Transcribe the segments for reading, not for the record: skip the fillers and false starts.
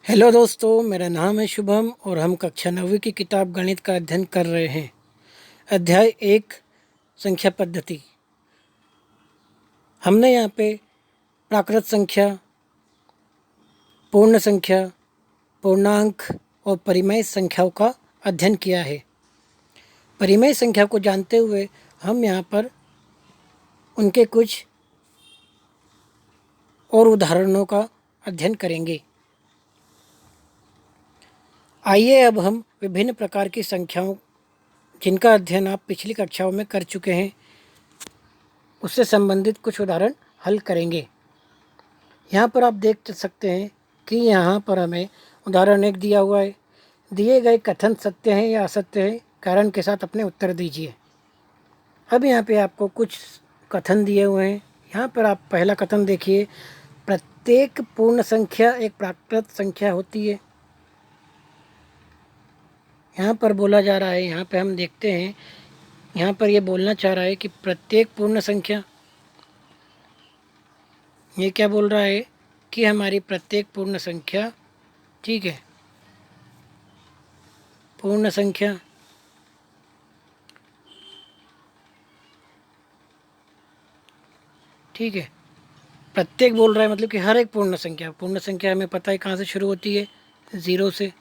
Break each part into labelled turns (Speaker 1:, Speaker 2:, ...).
Speaker 1: Hello दोस्तों, मेरा नाम है शुभम और हम कक्षा 9वीं की किताब गणित का अध्ययन कर रहे हैं। अध्याय 1 संख्या पद्धति। हमने यहाँ पे प्राकृत संख्या, पूर्ण संख्या, पूर्णांक और परिमेय संख्याओं का अध्ययन किया है। परिमेय संख्या को जानते हुए हम यहाँ पर उनके कुछ और उदाहरणों का अध्ययन करेंगे। आइए अब हम विभिन्न प्रकार की संख्याओं जिनका अध्ययन आप पिछली कक्षाओं में कर चुके हैं उससे संबंधित कुछ उदाहरण हल करेंगे। यहाँ पर आप देख सकते हैं कि यहाँ पर हमें उदाहरण 1 दिया हुआ है। दिए गए कथन सत्य हैं या असत्य हैं, कारण के साथ अपने उत्तर दीजिए। अब यहाँ पे आपको कुछ कथन दिए हुए हैं। यहाँ पर आप पहला कथन देखिए, प्रत्येक पूर्ण संख्या एक प्राकृत संख्या होती है। यहाँ पर बोला जा रहा है, यहाँ पे हम देखते हैं, यहाँ पर ये बोलना चाह रहा है कि प्रत्येक पूर्ण संख्या, ये क्या बोल रहा है कि हमारी प्रत्येक पूर्ण संख्या, ठीक है, पूर्ण संख्या ठीक है, प्रत्येक बोल रहा है मतलब कि हर एक पूर्ण संख्या हमें पता है कहाँ से शुरू होती है, 0 से,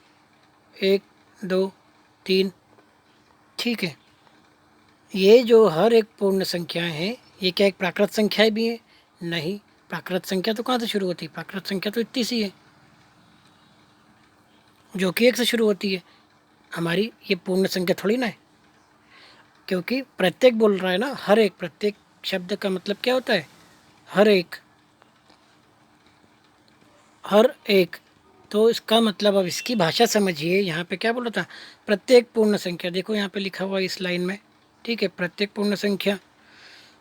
Speaker 1: 1 2 3, ठीक है। ये जो हर एक पूर्ण संख्याएं हैं, ये क्या एक प्राकृत संख्या भी है? नहीं, प्राकृत संख्या तो कहाँ से शुरू होती है? प्राकृत संख्या तो इतनी सी है जो कि 1 से शुरू होती है। हमारी ये पूर्ण संख्या थोड़ी ना है, क्योंकि प्रत्येक बोल रहा है ना, हर एक। प्रत्येक शब्द का मतलब क्या होता है? हर एक, हर एक। तो इसका मतलब अब इसकी भाषा समझिए। यहाँ पे क्या बोला था? प्रत्येक पूर्ण संख्या। देखो यहाँ पे लिखा हुआ है इस लाइन में, ठीक है, प्रत्येक पूर्ण संख्या।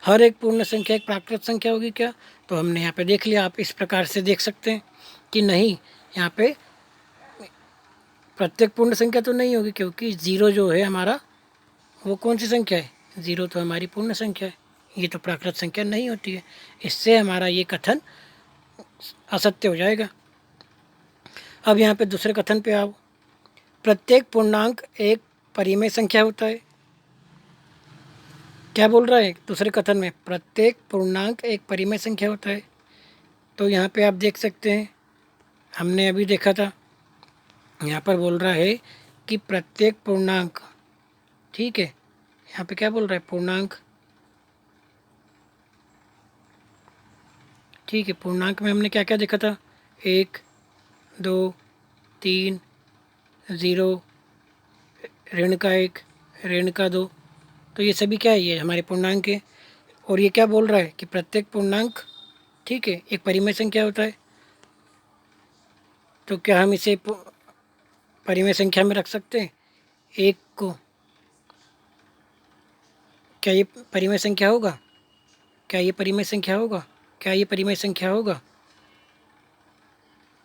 Speaker 1: हर एक पूर्ण संख्या एक प्राकृत संख्या होगी क्या? तो हमने यहाँ पे देख लिया। आप इस प्रकार से देख सकते हैं कि नहीं, यहाँ पे प्रत्येक पूर्ण संख्या तो नहीं होगी, क्योंकि 0 जो है हमारा, वो कौन सी संख्या है? 0 तो हमारी पूर्ण संख्या है, ये तो प्राकृत संख्या नहीं होती है। इससे हमारा ये कथन असत्य हो जाएगा। अब यहाँ पे दूसरे कथन पे आओ। प्रत्येक पूर्णांक एक परिमेय संख्या होता है। क्या बोल रहा है दूसरे कथन में? प्रत्येक पूर्णांक एक परिमेय संख्या होता है। तो यहाँ पे आप देख सकते हैं, हमने अभी देखा था, यहाँ पर बोल रहा है कि प्रत्येक पूर्णांक, ठीक है, यहाँ पे क्या बोल रहा है? पूर्णांक, ठीक है। पूर्णांक में हमने क्या क्या देखा था? 1 2 3, 0, ऋण का 1, ऋण का 2। तो ये सभी क्या है? ये हमारे पूर्णांक है। और ये क्या बोल रहा है कि प्रत्येक पूर्णांक, ठीक है, एक परिमेय संख्या होता है। तो क्या हम इसे परिमेय संख्या में रख सकते हैं? 1 को, क्या ये परिमेय संख्या होगा? क्या ये परिमेय संख्या होगा? क्या ये परिमेय संख्या होगा?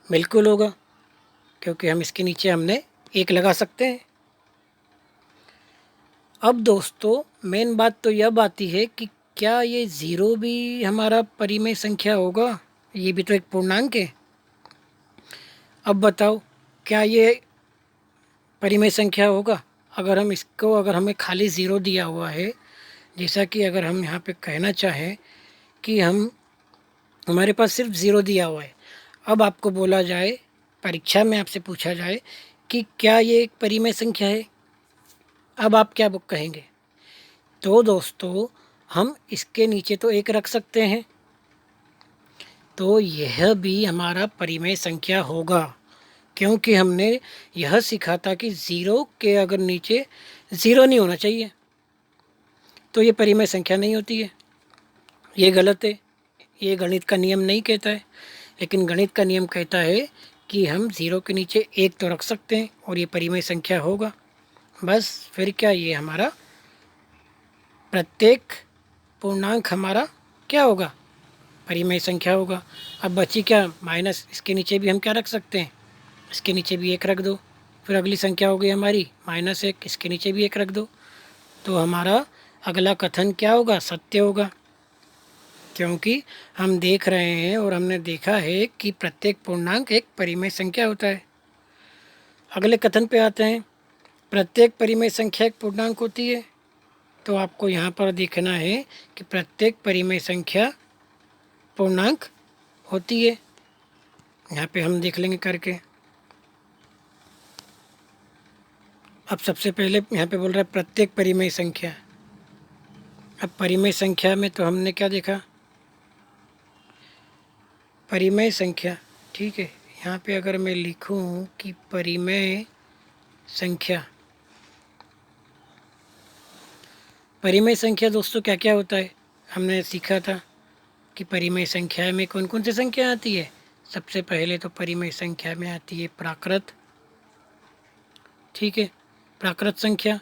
Speaker 1: बिल्कुल होगा, क्योंकि हम इसके नीचे हमने 1 लगा सकते हैं। अब दोस्तों, मेन बात तो यह आती है कि क्या ये 0 भी हमारा परिमेय संख्या होगा? ये भी तो एक पूर्णांक है। अब बताओ, क्या ये परिमेय संख्या होगा? अगर हम इसको, अगर हमें खाली 0 दिया हुआ है, जैसा कि अगर हम यहाँ पे कहना चाहें कि हमारे पास सिर्फ 0 दिया हुआ है, अब आपको बोला जाए, परीक्षा में आपसे पूछा जाए कि क्या ये एक परिमेय संख्या है, अब आप क्या बुक कहेंगे? तो दोस्तों, हम इसके नीचे तो 1 रख सकते हैं, तो यह भी हमारा परिमेय संख्या होगा, क्योंकि हमने यह सीखा था कि 0 के अगर नीचे 0 नहीं होना चाहिए, तो ये परिमेय संख्या नहीं होती है। ये गलत है, ये गणित का नियम नहीं कहता है। लेकिन गणित का नियम कहता है कि हम 0 के नीचे 1 तो रख सकते हैं और ये परिमेय संख्या होगा। बस फिर क्या, ये हमारा प्रत्येक पूर्णांक हमारा क्या होगा? परिमेय संख्या होगा। अब बची क्या? माइनस। इसके नीचे भी हम क्या रख सकते हैं? इसके नीचे भी 1 रख दो। फिर अगली संख्या हो गई हमारी -1, इसके नीचे भी 1 रख दो। तो हमारा अगला कथन क्या होगा? सत्य होगा। क्योंकि हम देख रहे हैं और हमने देखा है कि प्रत्येक पूर्णांक एक परिमेय संख्या होता है। अगले कथन पे आते हैं, प्रत्येक परिमेय संख्या एक पूर्णांक होती है। तो आपको यहाँ पर देखना है कि प्रत्येक परिमेय संख्या पूर्णांक होती है। यहाँ पे हम देख लेंगे करके। अब सबसे पहले यहाँ पे बोल रहा है प्रत्येक परिमेय संख्या। अब परिमेय संख्या में तो हमने क्या देखा, परिमेय संख्या, ठीक है। यहाँ पे अगर मैं लिखूँ कि परिमेय संख्या, परिमेय संख्या दोस्तों क्या क्या होता है, हमने सीखा था कि परिमेय संख्या में कौन कौन सी संख्या आती है। सबसे पहले तो परिमेय संख्या में आती है प्राकृत, ठीक है, प्राकृत संख्या।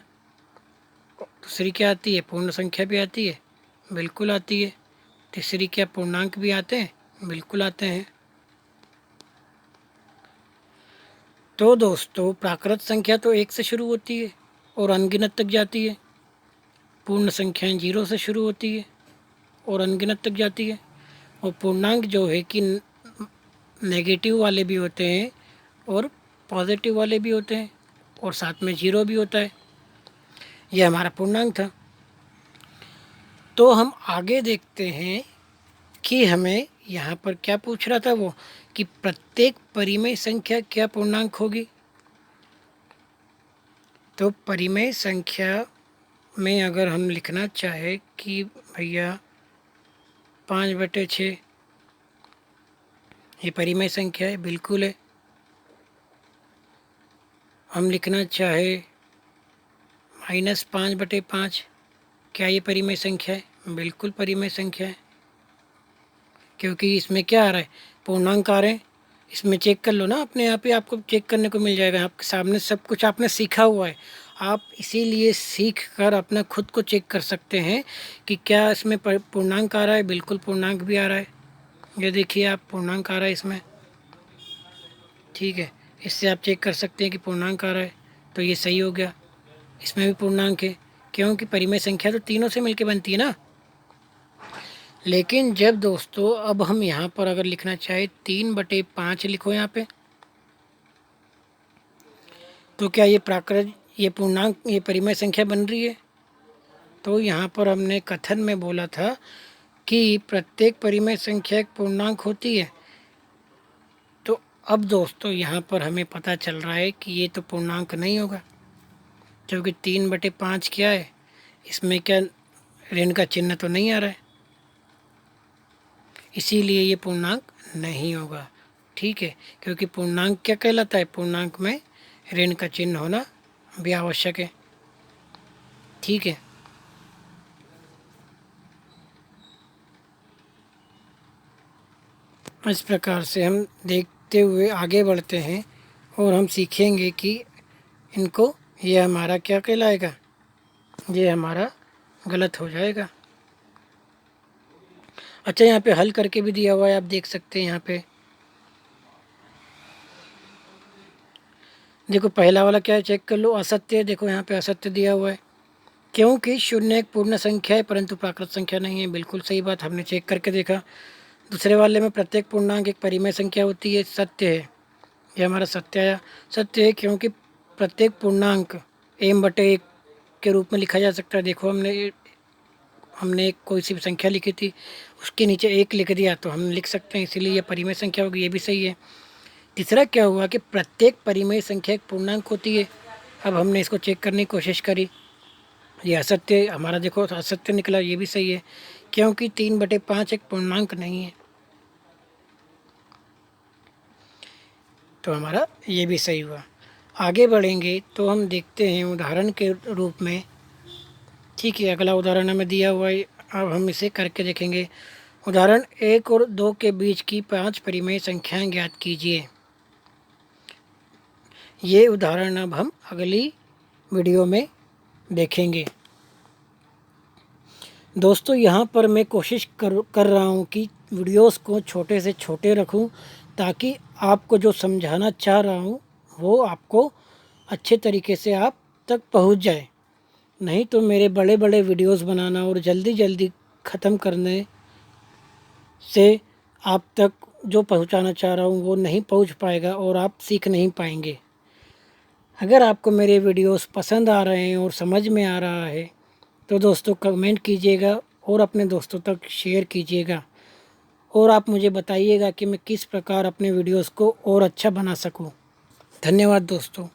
Speaker 1: दूसरी क्या आती है, पूर्ण संख्या भी आती है, बिल्कुल आती है। तीसरी क्या, पूर्णांक भी आते हैं, बिल्कुल आते हैं। तो दोस्तों प्राकृत संख्या तो 1 से शुरू होती है और अनगिनत तक जाती है। पूर्ण संख्याएं 0 से शुरू होती है और अनगिनत तक जाती है। और पूर्णांक जो है कि नेगेटिव वाले भी होते हैं और पॉजिटिव वाले भी होते हैं और साथ में 0 भी होता है। यह हमारा पूर्णांक था। तो हम आगे देखते हैं कि हमें यहाँ पर क्या पूछ रहा था वो, कि प्रत्येक परिमेय संख्या क्या पूर्णांक होगी। तो परिमेय संख्या में अगर हम लिखना चाहे कि भैया 5/6 ये परिमेय संख्या है, बिल्कुल है। हम लिखना चाहे -5/5, क्या ये परिमेय संख्या है, बिल्कुल परिमेय संख्या है। क्योंकि इसमें क्या आ रहा है, पूर्णांक आ रहे हैं। इसमें चेक कर लो ना अपने आप ही, आपको चेक करने को मिल जाएगा। आपके सामने सब कुछ आपने सीखा हुआ है। आप इसीलिए सीख कर अपना खुद को चेक कर सकते हैं कि क्या इसमें पूर्णांक आ रहा है, बिल्कुल पूर्णांक भी आ रहा है। ये देखिए आप, पूर्णांक आ रहा है इसमें, ठीक है। इससे आप चेक कर सकते हैं कि पूर्णांक आ रहा है, तो ये सही हो गया। इसमें भी पूर्णांक है, क्योंकि परिमेय संख्या तो तीनों से मिलकर बनती है ना। लेकिन जब दोस्तों अब हम यहाँ पर अगर लिखना चाहे 3/5 लिखो यहाँ पे, तो क्या ये प्राकृत, ये पूर्णांक, ये परिमेय संख्या बन रही है। तो यहाँ पर हमने कथन में बोला था कि प्रत्येक परिमेय संख्या एक पूर्णांक होती है। तो अब दोस्तों यहाँ पर हमें पता चल रहा है कि ये तो पूर्णांक नहीं होगा, क्योंकि 3/5 क्या है, इसमें क्या ऋण का चिन्ह तो नहीं आ रहा है, इसीलिए ये पूर्णांक नहीं होगा, ठीक है। क्योंकि पूर्णांक क्या कहलाता है, पूर्णांक में ऋण का चिन्ह होना भी आवश्यक है, ठीक है। इस प्रकार से हम देखते हुए आगे बढ़ते हैं और हम सीखेंगे कि इनको, ये हमारा क्या कहलाएगा, ये हमारा गलत हो जाएगा। अच्छा, यहाँ पे हल करके भी दिया हुआ है, आप देख सकते हैं। यहाँ पे देखो पहला वाला क्या है, चेक कर लो, असत्य है। देखो यहाँ पे असत्य दिया हुआ है, क्योंकि 0 एक पूर्ण संख्या है परंतु प्राकृत संख्या नहीं है, बिल्कुल सही बात, हमने चेक करके देखा। दूसरे वाले में प्रत्येक पूर्णांक एक परिमेय संख्या होती है, सत्य है, ये हमारा सत्य आया। सत्य है क्योंकि प्रत्येक पूर्णांक m/1 के रूप में लिखा जा सकता है। देखो हमने कोई सी भी संख्या लिखी थी, उसके नीचे 1 लिख दिया तो हम लिख सकते हैं, इसीलिए ये परिमेय संख्या होगी, ये भी सही है। तीसरा क्या हुआ कि प्रत्येक परिमेय संख्या एक पूर्णांक होती है। अब हमने इसको चेक करने की कोशिश करी, ये असत्य हमारा, देखो असत्य निकला, ये भी सही है, क्योंकि 3/5 एक पूर्णांक नहीं है, तो हमारा ये भी सही हुआ। आगे बढ़ेंगे तो हम देखते हैं उदाहरण के रूप में, ठीक है। अगला उदाहरण हमें दिया हुआ है, अब हम इसे करके देखेंगे। उदाहरण 1 और 2 के बीच की 5 परिमेय संख्याएं ज्ञात कीजिए। ये उदाहरण अब हम अगली वीडियो में देखेंगे। दोस्तों यहाँ पर मैं कोशिश कर रहा हूँ कि वीडियोस को छोटे से छोटे रखूँ, ताकि आपको जो समझाना चाह रहा हूँ वो आपको अच्छे तरीके से आप तक पहुँच जाए। नहीं तो मेरे बड़े बड़े वीडियोस बनाना और जल्दी जल्दी ख़त्म करने से आप तक जो पहुंचाना चाह रहा हूं वो नहीं पहुंच पाएगा और आप सीख नहीं पाएंगे। अगर आपको मेरे वीडियोस पसंद आ रहे हैं और समझ में आ रहा है तो दोस्तों कमेंट कीजिएगा और अपने दोस्तों तक शेयर कीजिएगा और आप मुझे बताइएगा कि मैं किस प्रकार अपने वीडियोस को और अच्छा बना सकूं। धन्यवाद दोस्तों।